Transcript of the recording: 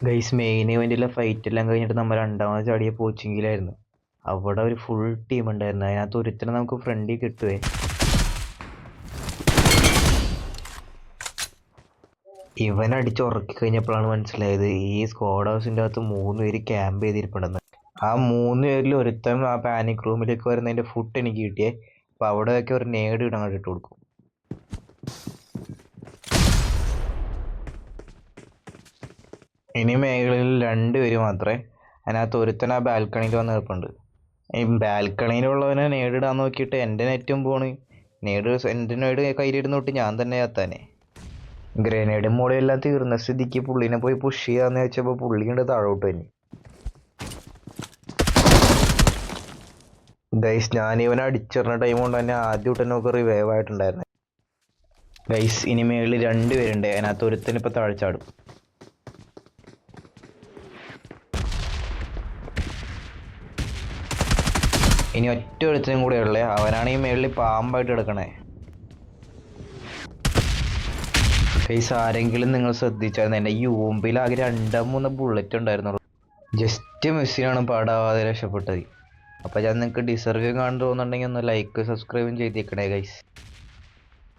Guys main ഇവന്റിലെ fight എല്ലാം കഴിഞ്ഞിട്ട് നമ്മൾ രണ്ടാമത് ചാടിയ പോച്ചിങ്ങിലായിരുന്നു. അവിടെ ഒരു ഫുൾ ടീം ഉണ്ടായിരുന്നു. അതിനകത്ത് ഒരുത്തനെ നമുക്ക് ഫ്രണ്ടിൽ കിട്ടുവേ. ഇവൻ അടിച്ചുറക്കി കഴിഞ്ഞപ്പോഴാണ് മനസ്സിലായത് ഈ സ്ക്വാഡ് ഹൗസിൻ്റെ അകത്ത് 3 പേര് ക്യാമ്പ് ചെയ്തിരിപ്പുണ്ടെന്ന്. ആ 3 പേരിൽ ഒരുത്തൻ ആ പാനിക് റൂമിലേക്ക് വരുന്നതിൻ്റെ ഫുഡ് എനിക്ക് കിട്ടിയേ. അപ്പോൾ അവിടെയൊക്കെ ഒരു നേട് ഇടങ്ങോട്ട് ഇട്ട് കൊടുക്കും. ഇനി മേഖലയിൽ 2 പേര് മാത്രമേ. അതിനകത്ത് ഒരുത്തൻ ആ ബാൽക്കണിയിൽ വന്ന് നിൽപ്പുണ്ട്. ഈ ബാൽക്കണിയിലുള്ളവനെ നേടിടാൻ നോക്കിയിട്ട് എൻ്റെ നെറ്റും പോണ്. എൻ്റെ നേട് കയ്യിലിരുന്ന് തൊട്ട് ഞാൻ തന്നെ ചത്താനെ. ഗ്രനേഡും മോളും എല്ലാം തീർന്ന സ്ഥിതിക്ക് പുള്ളിനെ പോയി പുഷ് ചെയ്യാന്ന് വെച്ചപ്പോൾ പുള്ളിയുണ്ട് താഴോട്ട് തന്നെ. ഗൈസ് ഞാൻ ഇവനെ അടിച്ചെറിഞ്ഞ ടൈം കൊണ്ട് തന്നെ ആദ്യം തന്നെ നമുക്ക് റിവൈവ് ആയിട്ടുണ്ടായിരുന്നു. ഗൈസ് ഇനി മേളിൽ 2 പേരുണ്ട്. അതിനകത്ത് ഒരുത്തൻ ഇപ്പം താഴ്ചാടും. ഇനി ഒറ്റ ഒരുത്തനും കൂടെ ഉള്ളേ. അവനാണ് ഈ മേളിൽ പാമ്പായിട്ട് കിടക്കണേ. ഗൈസ് ആരെങ്കിലും നിങ്ങൾ ശ്രദ്ധിച്ചായിരുന്നു, എൻ്റെ യൂമ്പിൽ ആകെ 2-3 ബുള്ളറ്റ് ഉണ്ടായിരുന്നുള്ളൂ. ജസ്റ്റ് മിസ്സിനാണ് പാടാവാതെ രക്ഷപ്പെട്ടത്. അപ്പോൾ ഞാൻ നിങ്ങൾക്ക് ഡിസർവ് കാണാൻ തോന്നുന്നുണ്ടെങ്കിൽ ഒന്ന് ലൈക്ക് സബ്സ്ക്രൈബും ചെയ്തേക്കണേ ഗൈസ്.